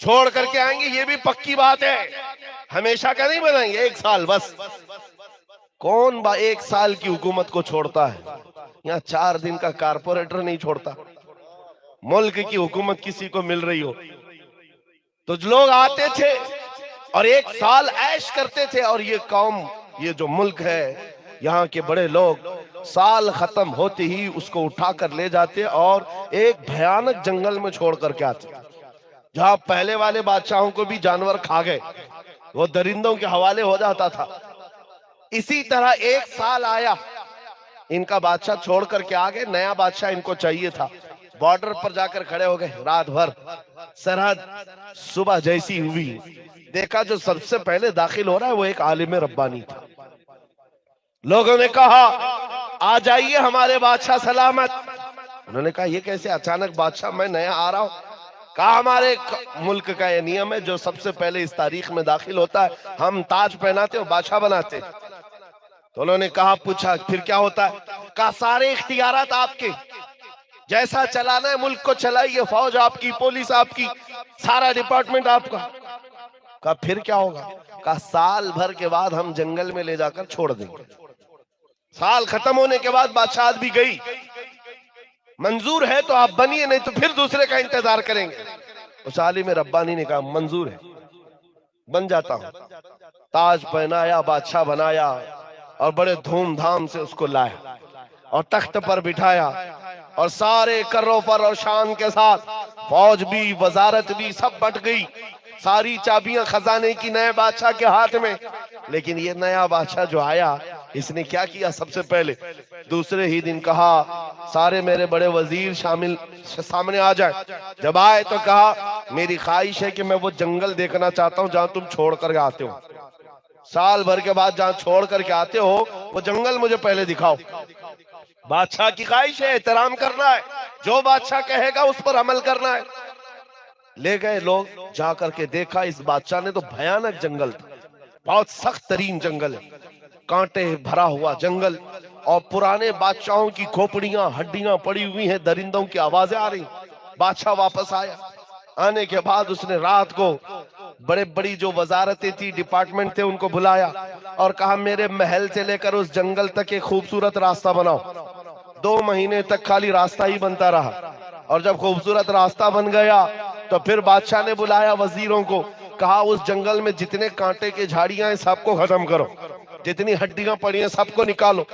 چھوڑ کر کے آئیں گے، یہ بھی پکی بات ہے، ہمیشہ کا نہیں بنائیں گے، 1 سال بس۔ کون 1 سال کی حکومت کو چھوڑتا ہے؟ یہاں 4 دن کا کارپوریٹر نہیں چھوڑتا۔ ملک کی حکومت کسی کو مل رہی ہو تو لوگ آتے تھے اور 1 سال عیش کرتے تھے، اور یہ قوم، یہ جو ملک ہے، یہاں کے بڑے لوگ سال ختم ہوتے ہی اس کو اٹھا کر لے جاتے اور ایک بھیانک جنگل میں چھوڑ کر کے آتے، جہاں پہلے والے بادشاہوں کو بھی جانور کھا گئے، وہ درندوں کے حوالے ہو جاتا تھا۔ اسی طرح 1 سال آیا، ان کا بادشاہ چھوڑ کر کے آگے، نیا بادشاہ ان کو چاہیے تھا۔ بارڈر پر جا کر کھڑے ہو گئے، رات بھر سرحد، صبح جیسی ہوئی دیکھا جو سب سے پہلے داخل ہو رہا ہے وہ ایک عالم ربانی تھا۔ لوگوں نے کہا آ جائیے ہمارے بادشاہ سلامت۔ انہوں نے کہا یہ کیسے اچانک بادشاہ، میں نیا آ رہا ہوں۔ کہا ہمارے ملک کا یہ نیم ہے، جو سب سے پہلے اس تاریخ میں داخل ہوتا ہے ہم تاج پہناتے اور بادشاہ بناتے۔ تو انہوں نے کہا، پوچھا پھر کیا ہوتا ہے؟ کہا سارے اختیارات آپ کے، جیسا چلانا ہے ملک کو چلائیے، فوج آپ کی، پولیس آپ کی، سارا ڈپارٹمنٹ آپ کا۔ کہا پھر کیا ہوگا؟ کہا سال بھر کے بعد ہم جنگل میں لے جا کر چھوڑ دیں گے۔ سال ختم ہونے کے بعد بادشاہت بھی گئی، منظور ہے تو آپ بنیے، نہیں تو پھر دوسرے کا انتظار کریں گے۔ اس عالم ربانی نے کہا منظور ہے، بن جاتا ہوں۔ تاج پہنایا، بادشاہ بنایا، اور بڑے دھوم دھام سے اس کو لایا اور تخت پر بٹھایا، اور سارے کروں پر اور شان کے ساتھ، فوج بھی، وزارت بھی، سب بٹ گئی، ساری چابیاں خزانے کی نئے بادشاہ کے ہاتھ میں۔ لیکن یہ نیا بادشاہ جو آیا، اس نے کیا کیا؟ سب سے پہلے دوسرے ہی دن کہا سارے میرے بڑے وزیر سامنے آ جائیں۔ جب آئے تو کہا میری خواہش ہے کہ میں وہ جنگل دیکھنا چاہتا ہوں جہاں تم چھوڑ کر آتے ہو، سال بھر کے بعد جہاں چھوڑ کر کے آتے ہو وہ جنگل مجھے پہلے دکھاؤ۔ بادشاہ کی خواہش ہے، احترام کرنا ہے، جو بادشاہ کہے گا اس پر عمل کرنا ہے۔ لے گئے لوگ، جا کر کے دیکھا اس بادشاہ نے تو بھیانک جنگل تھا، بہت سخت ترین جنگل ہے، کانٹے بھرا ہوا جنگل، اور پرانے بادشاہوں کی کھوپڑیاں، ہڈیاں پڑی ہوئی ہیں، درندوں کی آوازیں آ رہی۔ بادشاہ واپس آیا، آنے کے بعد اس نے رات کو بڑے بڑی جو وزارتیں تھی، ڈپارٹمنٹ تھے، ان کو بلایا اور کہا میرے محل سے لے کر اس جنگل تک ایک خوبصورت راستہ بناؤ۔ 2 مہینے تک خالی راستہ ہی بنتا رہا، اور جب خوبصورت راستہ بن گیا تو پھر بادشاہ نے بلایا وزیروں کو، کہا اس جنگل میں جتنے کانٹے کے جھاڑیاں ہیں سب کو ختم کرو، جتنی ہڈیاں پڑی ہیں سب کو نکالو۔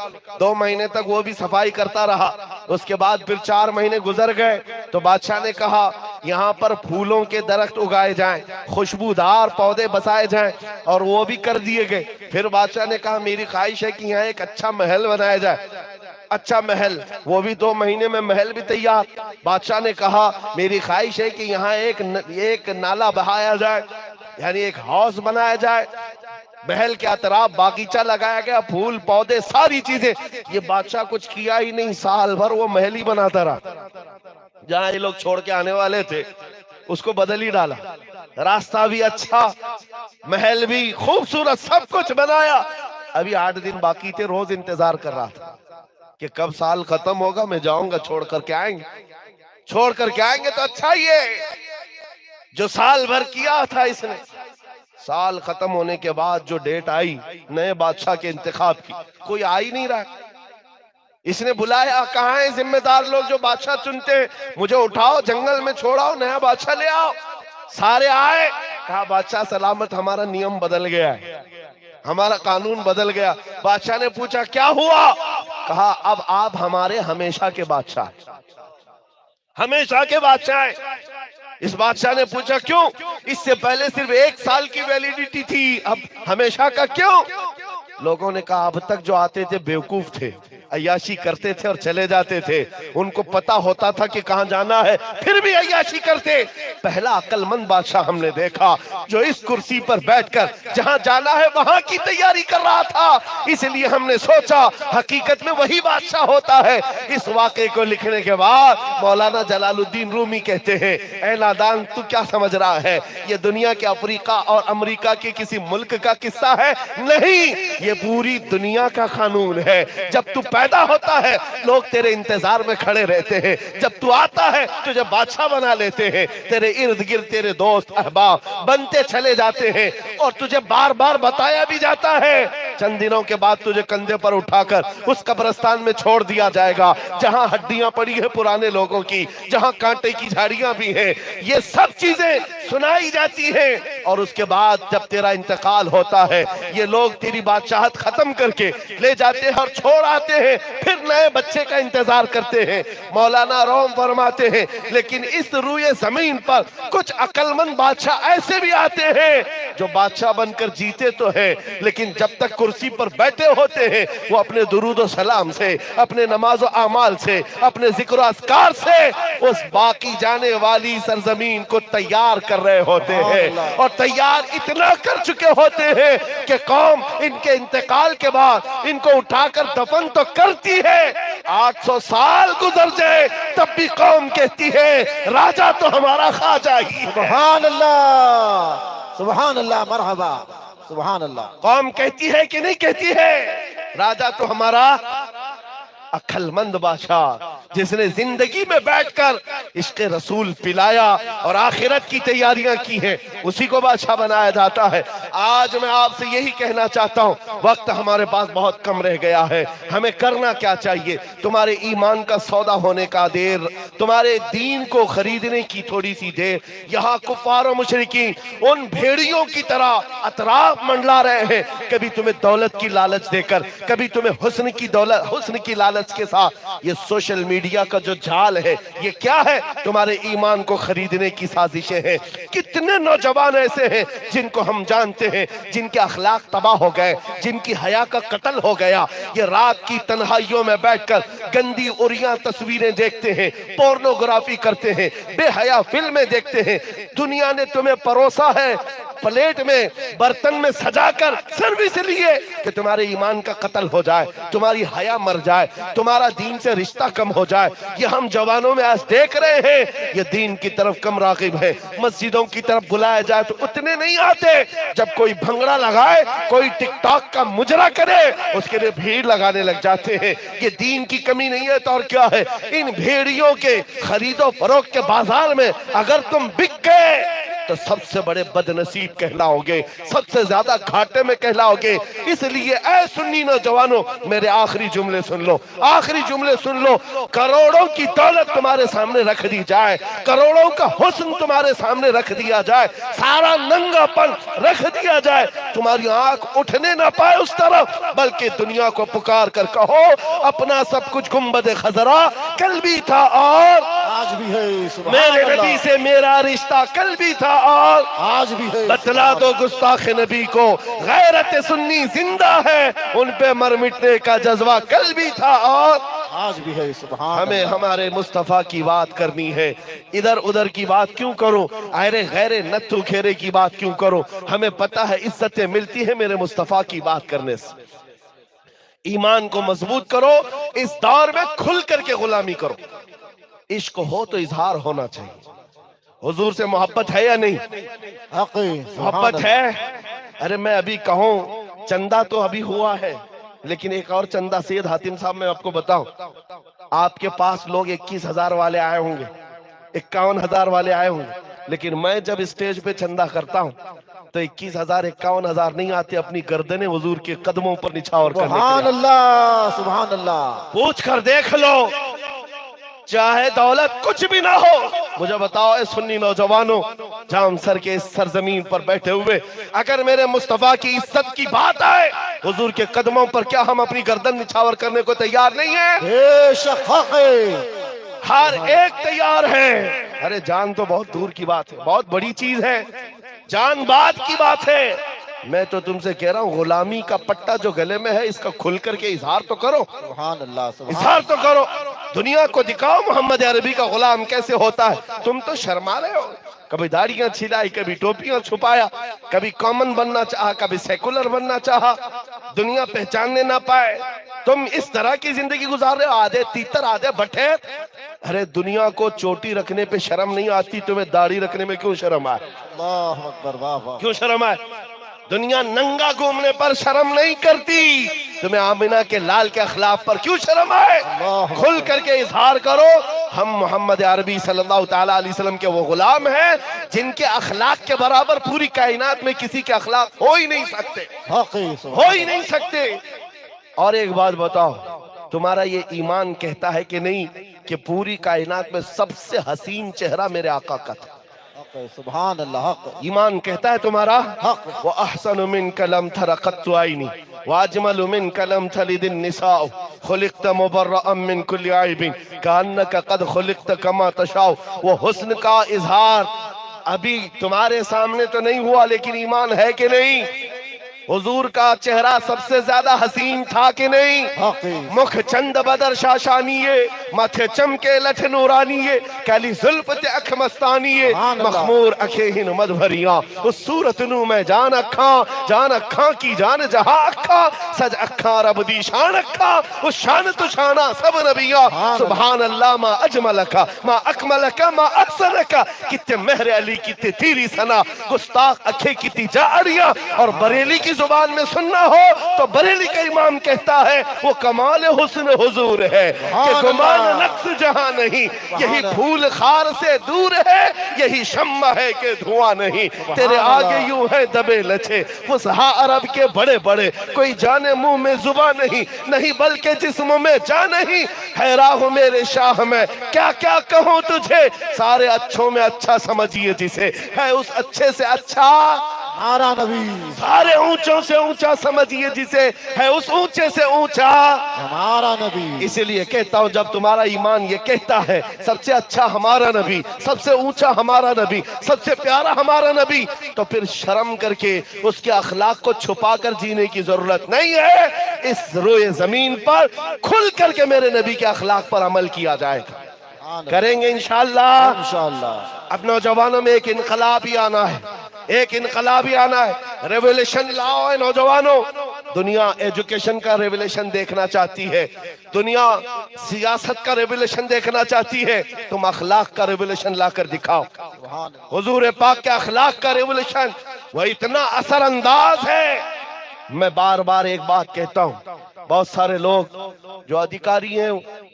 2 مہینے تک وہ بھی صفائی کرتا رہا۔ اس کے بعد پھر 4 مہینے گزر گئے تو بادشاہ نے کہا یہاں پر پھولوں کے درخت اگائے جائیں، خوشبودار پودے بسائے جائیں، اور وہ بھی کر دیے گئے۔ پھر بادشاہ نے کہا میری خواہش ہے کہ یہاں ایک اچھا محل بنایا جائے، اچھا محل، وہ بھی 2 مہینے میں محل بھی تیار۔ بادشاہ نے کہا میری خواہش ہے کہ یہاں ایک نالا بہایا جائے، یعنی ایک ہاؤس بنایا جائے، محل کے اطراف باغیچہ لگایا گیا، پھول پودے ساری چیزیں۔ یہ بادشاہ کچھ کیا ہی نہیں، سال بھر وہ محل ہی بناتا رہا۔ جہاں یہ لوگ چھوڑ کے آنے والے تھے اس کو بدل ہی ڈالا، راستہ بھی اچھا، محل بھی خوبصورت، سب کچھ بنایا۔ ابھی 8 دن باقی تھے، روز انتظار کر رہا تھا کہ کب سال ختم ہوگا، میں جاؤں گا، چھوڑ کر کے آئیں گے، چھوڑ کر کے آئیں گے تو اچھا ہی ہے۔ جو سال بھر کیا تھا اس نے، سال ختم ہونے کے بعد جو ڈیٹ آئی نئے بادشاہ کے انتخاب کی، کوئی آ ہی نہیں رہا۔ اس نے بلایا، کہاں ہیں ذمہ دار لوگ جو بادشاہ چنتے ہیں، مجھے اٹھاؤ، جنگل میں چھوڑاؤ، نیا بادشاہ لے آؤ۔ سارے آئے، کہا بادشاہ سلامت، ہمارا نیم بدل گیا ہے، ہمارا قانون بدل گیا۔ بادشاہ نے پوچھا کیا ہوا؟ کہا اب آپ ہمارے ہمیشہ کے بادشاہ، ہمیشہ کے بادشاہ ہیں۔ اس بادشاہ نے پوچھا کیوں؟ اس سے پہلے صرف 1 سال کی ویلیڈیٹی تھی، اب ہمیشہ کا کیوں؟ لوگوں نے کہا اب تک جو آتے تھے بیوقوف تھے، عیاشی کرتے تھے اور چلے جاتے تھے، ان کو پتا ہوتا تھا کہ کہاں جانا ہے، پھر بھی عیاشی کرتے۔ پہلا عقل مند بادشاہ ہم نے دیکھا جو اس کرسی پر بیٹھ کر جہاں جانا ہے وہاں کی تیاری کر رہا تھا۔ اس لیے ہم نے سوچا حقیقت میں وہی بادشاہ ہوتا ہے۔ اس واقعے کو لکھنے کے بعد مولانا جلال الدین رومی کہتے ہیں اے نادان تو کیا سمجھ رہا ہے، یہ دنیا کے افریقہ اور امریکہ کے کسی ملک کا قصہ ہے؟ نہیں، یہ پوری دنیا کا قانون ہے۔ جب تو پیدا ہوتا ہے لوگ تیرے انتظار میں کھڑے رہتے ہیں، جب تو آتا ہے تجھے بادشاہ بنا لیتے ہیں، تیرے ارد گرد تیرے دوست احباب بنتے چلے جاتے ہیں، اور تجھے بار بار بتایا بھی جاتا ہے چند دنوں کے بعد تجھے کندھے پر اٹھا کر اس قبرستان میں چھوڑ دیا جائے گا جہاں ہڈیاں پڑی ہیں پرانے لوگوں کی، جہاں کانٹے کی جھاڑیاں بھی ہیں، یہ سب چیزیں سنائی جاتی ہیں۔ اور اس کے بعد جب تیرا انتقال ہوتا ہے یہ لوگ تیری بادشاہت ختم کر کے لے جاتے ہیں اور چھوڑ آتے ہیں، پھر نئے بچے کا انتظار کرتے ہیں۔ مولانا روم فرماتے ہیں لیکن اس روئے زمین پر کچھ عقل مند بادشاہ ایسے بھی آتے ہیں جو بادشاہ بن کر جیتے تو ہیں لیکن جب تک کرسی پر بیٹھے ہوتے ہیں وہ اپنے درود و سلام سے، اپنے نماز و اعمال سے، اپنے ذکر و اذکار سے اس باقی جانے والی سرزمین کو تیار کر رہے ہوتے ہیں، اور تیار اتنا کر چکے ہوتے ہیں کہ قوم ان کے انتقال کے بعد ان کو اٹھا کر دفن تو کرتی ہے، 800 سال گزر جائے تب بھی قوم کہتی ہے راجہ تو ہمارا خواجہ ہی ہے۔ سبحان اللہ، سبحان اللہ، مرحبا، سبحان اللہ۔ قوم کہتی ہے کہ نہیں کہتی ہے راجہ تو ہمارا عقل مند بادشاہ جس نے زندگی میں بیٹھ کر عشق رسول پلایا اور آخرت کی تیاریاں کی ہیں اسی کو بادشاہ بنایا جاتا ہے۔ آج میں آپ سے یہی کہنا چاہتا ہوں، وقت ہمارے پاس بہت کم رہ گیا ہے، ہمیں کرنا کیا چاہیے؟ تمہارے ایمان کا سودا ہونے کا دیر، تمہارے دین کو خریدنے کی تھوڑی سی دیر، یہاں کفار و مشرکین ان بھیڑیوں کی طرح اطراف منڈلا رہے ہیں، کبھی تمہیں دولت کی لالچ دے کر، کبھی تمہیں حسن کی لالچ کے ساتھ۔ یہ سوشل میڈیا کا جو جال ہے یہ کیا ہے؟ تمہارے ایمان کو خریدنے کی سازشیں ہیں۔ کتنے نوجوان ایسے ہیں جن کو ہم جانتے ہیں جن کے اخلاق تباہ ہو گئے، جن کی حیا کا قتل ہو گیا، یہ رات کی تنہائیوں میں بیٹھ کر گندی اریاں تصویریں دیکھتے ہیں، پورنوگرافی کرتے ہیں، بے حیا فلمیں دیکھتے ہیں۔ دنیا نے تمہیں پروسا ہے پلیٹ میں، برتن میں سجا کر، صرف اس لیے کہ تمہارے ایمان کا قتل ہو جائے، تمہاری حیا مر جائے، تمہارا دین سے رشتہ کم ہو جائے۔ یہ ہم جوانوں میں آج دیکھ رہے ہیں، یہ دین کی طرف کم راغب ہے۔ مسجدوں کی طرف بلایا جائے تو اتنے نہیں آتے، جب کوئی بھنگڑا لگائے، کوئی ٹک ٹاک کا مجرا کرے، اس کے لیے بھیڑ لگانے لگ جاتے ہیں۔ یہ دین کی کمی نہیں ہے تو اور کیا ہے؟ ان بھیڑیوں کے خرید و فروخت کے بازار میں اگر تم بک گئے تو سب سے بڑے بد نصیب کہلاؤ گے، سب سے زیادہ گھاٹے میں کہلاؤ گے۔ اس لیے اے سنی نوجوانوں میرے آخری جملے سن لو، آخری جملے سن لو۔ کروڑوں کی دولت تمہارے سامنے رکھ دی جائے، کروڑوں کا حسن تمہارے سامنے رکھ دیا جائے، سارا ننگا پن رکھ دیا جائے، تمہاری آنکھ اٹھنے نہ پائے اس طرف، بلکہ دنیا کو پکار کر کہو اپنا سب کچھ گنبد خضرا کل بھی تھا اور آج بھی ہے، سبحان میرے اللہ، نبی سے میرا رشتہ کل بھی تھا اور آج بھی ہے۔ بتلا دو گستاخ نبی کو غیرت سنی زندہ ہے، ان پہ مر مٹنے کا جذبہ کل بھی تھا اور آج بھی ہے، سبحان ہمیں اللہ۔ ہمارے مصطفیٰ کی بات کرنی ہے، ادھر ادھر کی بات کیوں کرو، آئرے غیرے نتھو کھیرے کی بات کیوں کرو؟ ہمیں پتہ ہے عزتیں ملتی ہیں میرے مصطفیٰ کی بات کرنے سے۔ ایمان کو مضبوط کرو، اس دور میں کھل کر کے غلامی کرو۔ عشق ہو تو اظہار ہونا چاہیے۔ حضور سے محبت ہے یا نہیں؟ محبت ہے؟ ارے میں ابھی کہوں چندہ تو ابھی ہوا ہے، لیکن ایک اور چندہ سید حاتم صاحب میں آپ کو بتاؤں، آپ کے پاس لوگ 21,000 والے آئے ہوں گے، 51,000 والے آئے ہوں گے، لیکن میں جب اسٹیج پہ چندہ کرتا ہوں تو 21,000 51,000 نہیں آتے، اپنی گردنیں حضور کے قدموں پر نچھاور کرنے کے لیے۔ سبحان اللہ، سبحان اللہ۔ پوچھ کر دیکھ لو، چاہے دولت کچھ بھی نہ ہو، مجھے بتاؤ اے سنی نوجوانوں جام سر کے اس سرزمین پر بیٹھے ہوئے، اگر میرے مصطفیٰ کی عزت کی بات آئے حضور کے قدموں پر، کیا ہم اپنی گردن نچھاور کرنے کو تیار نہیں ہیں؟ بے شک حق ہے، ہر ایک تیار ہے۔ ارے جان تو بہت دور کی بات ہے، بہت بڑی چیز ہے، جان بات کی بات ہے۔ میں تو تم سے کہہ رہا ہوں غلامی کا پٹا جو گلے میں ہے اس کا کھل کر کے اظہار تو کرو، سبحان اللہ، سبحان اظہار تو کرو، دنیا کو دکھاؤ محمد عربی کا غلام کیسے ہوتا ہے۔ تم تو شرما رہے ہو، کبھی داڑیاں چھلائی، کبھی ٹوپیاں چھپایا، کبھی کامن بننا چاہا، کبھی سیکولر بننا چاہا، دنیا پہچاننے نہ پائے۔ تم اس طرح کی زندگی گزار رہے ہو، آدھے تیتر آدھے بٹھے۔ ارے دنیا کو چوٹی رکھنے پہ شرم نہیں آتی، تمہیں داڑھی رکھنے میں کیوں شرم آئے؟ اللہ اکبر، واہ واہ۔ کیوں شرم آئے؟ دنیا ننگا گھومنے پر شرم نہیں کرتی، تمہیں آمینہ کے لال کے اخلاق پر کیوں شرم آئے؟ کھل کر کے اظہار کرو ہم محمد عربی صلی اللہ تعالیٰ علیہ وسلم کے وہ غلام ہیں جن کے اخلاق کے برابر پوری کائنات میں کسی کے اخلاق ہو ہی نہیں سکتے، ہو ہی نہیں سکتے۔ اور ایک بات بتاؤ، تمہارا یہ ایمان کہتا ہے کہ نہیں کہ پوری کائنات میں سب سے حسین چہرہ میرے آقا کا تھا؟ سبحان اللہ، حق ایمان کہتا ہے تمہارا وَأَحْسَنُ مِنْكَ لَمْ تَرَ قَطُّ عَيْنِي وَأَجْمَلُ مِنْكَ لَمْ تَلِدِ النِّسَاءُ خُلِقْتَ مُبَرَّأً مِنْ كُلِّ عَيْبٍ كَأَنَّكَ قَدْ خُلِقْتَ كَمَا تَشَاءُ۔ وہ حسن کا اظہار ابھی تمہارے سامنے تو نہیں ہوا، لیکن ایمان ہے کہ نہیں؟ حضور کا چہرہ سب سے زیادہ حسین تھا کہ نہیں؟ مکھ چند بدر شاشانیے، ماتھے چمکے لٹھ نورانیے، کالی زلفت اکھ مستانیے، مخمور اکھیں مد بھریاں، اس صورت نو میں جان اکھاں کی جان جہاں اکھاں، سج اکھاں رب دی شان اکھاں، اس شان تو شانہ سب نبیاں۔ سبحان اللہ ما اجملکا ما اکملکا ما احسنکا، کتے مہر علی کتے تیری سنا، گستاخ اکھے کتی جاڑیاں۔ اور بریلی کی زبان میں سننا ہو تو بریلی کا امام کہتا ہے وہ کمال حسن حضور ہے کہ گمان نقص جہاں نہیں، یہی پھول خار سے دور ہے، یہی شمع ہے کہ دھواں نہیں۔ تیرے آگے یوں ہے دبے لچے فصحا عرب کے بڑے بڑے، کوئی جانے منہ میں زباں نہیں بلکہ جسم میں جان نہیں۔ حیران ہوں میرے شاہ میں کیا کیا کہوں تجھے، سارے اچھوں میں اچھا سمجھیے جسے، ہے اس اچھے سے اچھا ہمارا نبی، سارے اونچوں سے اونچا سمجھیے جسے، ہے اس اونچے سے اونچا ہمارا نبی۔ اسی لیے کہتا ہوں جب تمہارا ایمان یہ کہتا ہے سب سے اچھا ہمارا نبی، سب سے اونچا ہمارا نبی، سب سے پیارا ہمارا نبی، تو پھر شرم کر کے اس کے اخلاق کو چھپا کر جینے کی ضرورت نہیں ہے۔ اس روئے زمین پر کھل کر کے میرے نبی کے اخلاق پر عمل کیا جائے گا، کریں گے انشاءاللہ۔ انشاءاللہ اب نوجوانوں میں ایک انقلاب ہی آنا ہے، ایک انقلاب ہی آنا ہے، ریولیشن لاؤ ہے نوجوانوں۔ دنیا ایجوکیشن کا ریولیشن دیکھنا چاہتی ہے، دنیا سیاست کا ریولیشن دیکھنا چاہتی ہے، تم اخلاق کا ریولیشن لا کر دکھاؤ۔ حضور پاک کے اخلاق کا ریولیشن وہ اتنا اثر انداز ہے۔ میں بار بار ایک بات کہتا ہوں، بہت سارے لوگ جو ادھیکاری ہیں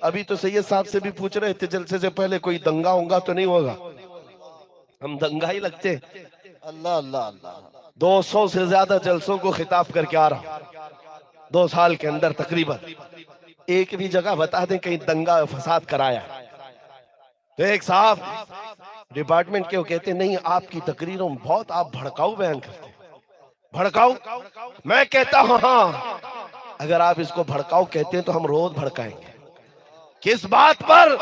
ابھی تو سید صاحب سے بھی پوچھ رہے تھے جلسے سے پہلے کوئی دنگا ہونگا تو نہیں ہوگا، ہم دنگا ہی لگتے۔ اللہ اللہ اللہ، 200 سے زیادہ جلسوں کو خطاب کر کے آ رہا 2 سال کے اندر تقریباً، ایک بھی جگہ بتا دیں کہیں دنگا فساد کرایا۔ تو ایک صاحب ڈپارٹمنٹ کے وہ کہتے نہیں آپ کی تقریروں بہت آپ بھڑکاؤ بیان کرتے ہیں۔ بھڑکاؤ؟ میں کہتا ہوں ہاں، اگر آپ اس کو بھڑکاؤ کہتے ہیں تو ہم روز بھڑکائیں گے۔ کس بات پر؟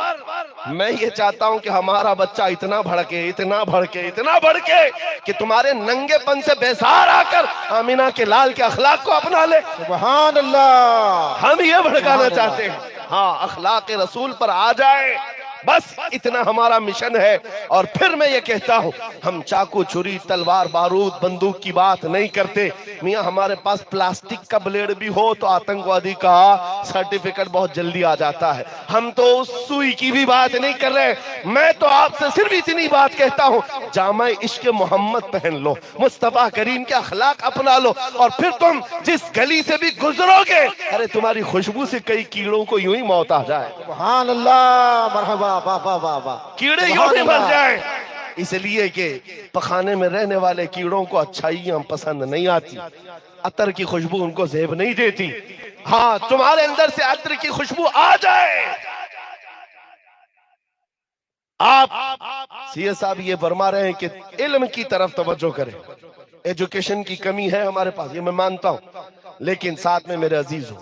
میں یہ چاہتا ہوں کہ ہمارا بچہ اتنا بھڑکے اتنا بھڑکے اتنا بھڑکے کہ تمہارے ننگے پن سے بیزار آ کر آمینہ کے لال کے اخلاق کو اپنا لے۔ سبحان اللہ، ہم یہ بھڑکانا چاہتے ہیں، ہاں اخلاق رسول پر آ جائے، بس اتنا ہمارا مشن ہے۔ اور پھر میں یہ کہتا ہوں ہم چاقو چھری تلوار بارود بندوق کی بات نہیں کرتے، میاں ہمارے پاس پلاسٹک کا بلیڈ بھی ہو تو آتنکوادی کا سرٹیفکیٹ بہت جلدی آ جاتا ہے، ہم تو اس سوئی کی بھی بات نہیں کر رہے۔ میں تو آپ سے صرف اتنی بات کہتا ہوں جامع عشق محمد پہن لو، مصطفیٰ کریم کے اخلاق اپنا لو، اور پھر تم جس گلی سے بھی گزرو گے ارے تمہاری خوشبو سے کئی کیڑوں کو یوں ہی موت آ جائے۔ سبحان اللہ، مرحبا، کیڑے یوں ہی مر جائیں، اس لیے کہ پخانے میں رہنے والے کیڑوں کو اچھائیاں پسند نہیں آتی، عطر کی خوشبو ان کو زیب نہیں دیتی۔ ہاں تمہارے اندر سے عطر کی خوشبو آ جائے۔ آپ سی ایس صاحب یہ فرما رہے ہیں کہ علم کی طرف توجہ کریں، ایجوکیشن کی کمی ہے ہمارے پاس، یہ میں مانتا ہوں، لیکن ساتھ میں میرے عزیز ہو،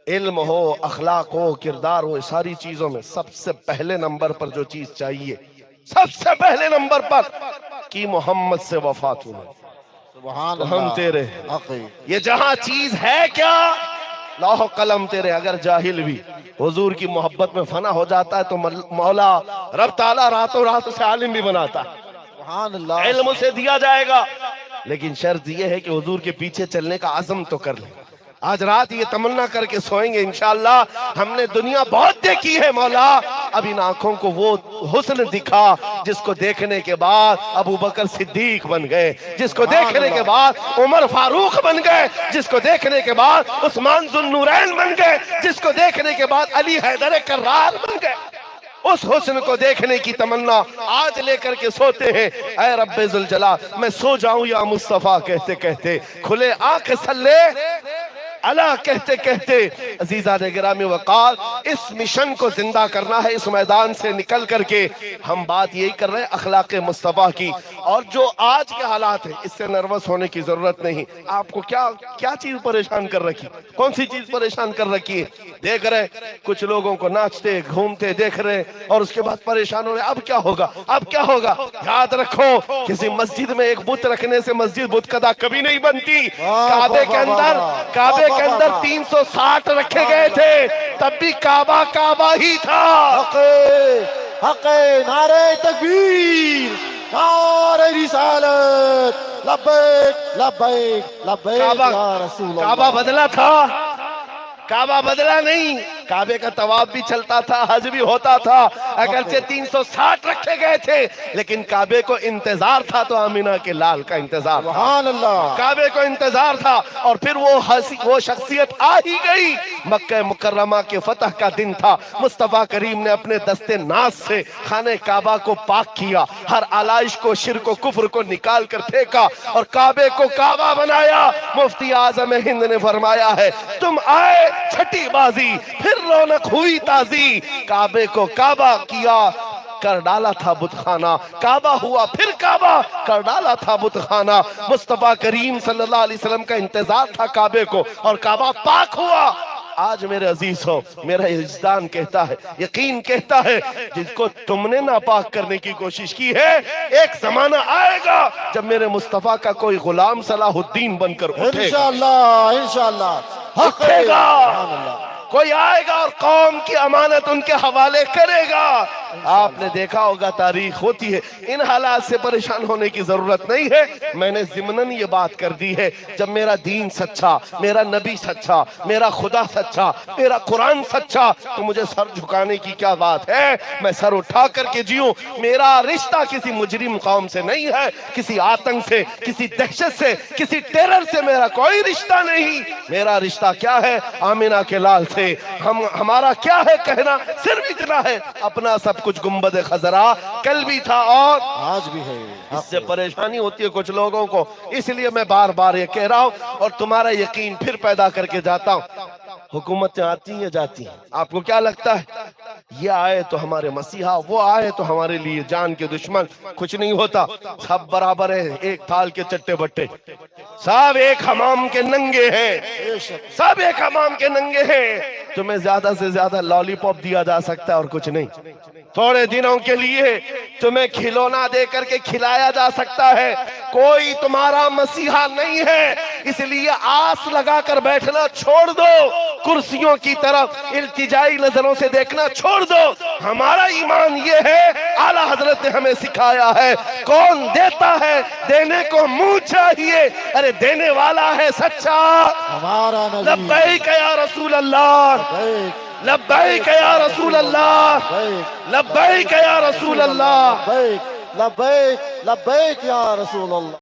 علم ہو اخلاق ہو کردار ہو، ساری چیزوں میں سب سے پہلے نمبر پر جو چیز چاہیے، سب سے پہلے نمبر پر کہ محمد سے وفات ہونا، سبحان ہم اللہ، تیرے حقی، یہ جہاں چیز ہے کیا لوح قلم تیرے، اگر جاہل بھی حضور کی محبت میں فنا ہو جاتا ہے تو مولا رب تعالیٰ راتوں رات اسے عالم بھی بناتا ہے، سبحان اللہ، علم اسے دیا جائے گا، لیکن شرط یہ ہے کہ حضور کے پیچھے چلنے کا عزم تو کر لیں۔ آج رات یہ تمنا کر کے سوئیں گے انشاءاللہ ہم نے دنیا بہت دیکھی ہے مولا، اب ان آنکھوں کو وہ حسن دکھا جس کو دیکھنے کے بعد ابو بکر صدیق بن گئے، جس کو دیکھنے کے بعد عمر فاروق بن گئے، جس کو دیکھنے کے بعد عثمان ذو النورین بن گئے، جس کو دیکھنے کے بعد علی حیدر کرار بن گئے۔ اس حسن کو دیکھنے کی تمنا آج لے کر کے سوتے ہیں۔ اے رب ذوالجلال میں سو جاؤں یا مصطفیٰ کہتے کہتے، کھلے آنکھ سلے اللہ کہتے کہتے، عزیزان گرامی وقار اس مشن کو زندہ کرنا ہے۔ اس میدان سے نکل کر کے ہم بات یہی کر رہے ہیں اخلاق مصطفیٰ کی، اور جو آج کے حالات ہیں اس سے نروس ہونے کی ضرورت نہیں۔ آپ کو کیا چیز پریشان کر رکھی، کون سی چیز پریشان کر رکھی ہے؟ دیکھ رہے کچھ لوگوں کو ناچتے گھومتے دیکھ رہے اور اس کے بعد پریشان ہو رہے، اب کیا ہوگا اب کیا ہوگا؟ یاد رکھو کسی مسجد میں ایک بت رکھنے سے مسجد بت کدہ کبھی نہیں بنتی۔ کعبے کے اندر 360 رکھے گئے تھے، تب بھی کعبہ کعبہ ہی تھا۔ حق نعرہ تکبیر، نعرہ رسالت، لبیک لبیک لبیک یا رسول اللہ۔ کعبہ بدلا تھا، کعبہ بدلا نہیں، کعبے کا طواف بھی چلتا تھا، حج بھی ہوتا تھا، اگرچہ 360 رکھے گئے تھے لیکن کعبے کو انتظار تھا، تو آمینہ کے لال کا انتظار تھا، سبحان اللہ، کعبے کو انتظار تھا۔ اور پھر وہ شخصیت آ ہی گئی، مکہ مکرمہ کے فتح کا دن تھا، مصطفیٰ کریم نے اپنے دستے ناز سے خانہ کعبہ کو پاک کیا، ہر آلائش کو، شرک و کفر کو نکال کر پھینکا اور کعبے کو کعبہ بنایا۔ مفتی اعظم ہند نے فرمایا ہے تم آئے چھٹی بازی، پھر رونق ہوئی تازی، کعبے کو کعبہ کیا کر ڈالا تھا بت خانہ، کعبہ ہوا پھر کعبہ کر ڈالا تھا بت خانہ۔ مصطفیٰ کریم صلی اللہ علیہ وسلم کا انتظار تھا کعبے کو، اور کعبہ پاک ہوا۔ آج میرے عزیز ہو، میرا وجدان کہتا ہے، یقین کہتا ہے، جس کو تم نے ناپاک کرنے کی کوشش کی ہے، ایک زمانہ آئے گا جب میرے مصطفیٰ کا کوئی غلام صلاح الدین بن کر اٹھے گا، انشاءاللہ انشاءاللہ اٹھے گا، کوئی آئے گا اور قوم کی امانت ان کے حوالے کرے گا۔ آپ نے دیکھا ہوگا تاریخ ہوتی ہے، ان حالات سے پریشان ہونے کی ضرورت نہیں ہے۔ میں نے ضمناً یہ بات کر دی ہے، جب میرا دین سچا، میرا نبی سچا، میرا خدا سچا، میرا قرآن سچا، تو مجھے سر جھکانے کی کیا بات ہے؟ میں سر اٹھا کر کے جیوں۔ میرا رشتہ کسی مجرم قوم سے نہیں ہے، کسی آتنک سے، کسی دہشت سے، کسی ٹیرر سے میرا کوئی رشتہ نہیں۔ میرا رشتہ کیا ہے؟ آمینہ کے لال سے۔ ہمارا کیا ہے کہنا؟ صرف اتنا ہے، اپنا سب کچھ گنبد خضرا کل بھی تھا اور آج بھی ہے۔ اس سے پریشانی ہوتی ہے کچھ لوگوں کو، اس لیے میں بار بار یہ کہہ رہا ہوں اور تمہارا یقین پھر پیدا کر کے جاتا ہوں۔ حکومتیں آتی ہیں جاتی ہیں، آپ کو کیا لگتا ہے یہ آئے تو ہمارے مسیحا، وہ آئے تو ہمارے لیے جان کے دشمن؟ کچھ نہیں ہوتا، سب برابر ہیں، ایک تھال کے چٹے بٹے، سب ایک حمام کے ننگے ہیں، سب ایک حمام کے ننگے ہیں۔ تمہیں زیادہ سے زیادہ لالی پاپ دیا جا سکتا ہے اور کچھ نہیں، تھوڑے دنوں کے لیے تمہیں کھلونا دے کر کے کھلایا جا سکتا ہے، کوئی تمہارا مسیحا نہیں ہے۔ اس لیے آس لگا کر بیٹھنا چھوڑ دو، کرسیوں کی طرف التجائی نظروں سے دیکھنا چھوڑ دو۔ ہمارا ایمان یہ ہے، اعلیٰ حضرت نے ہمیں سکھایا ہے، کون دیتا ہے دینے کو منہ چاہیے، ارے دینے والا ہے سچا۔ ہمارا نبی، لبیک یا رسول اللہ، لبیک یا رسول اللہ، لبیک یا رسول اللہ، لبیک لبیک لبیک یا رسول اللہ۔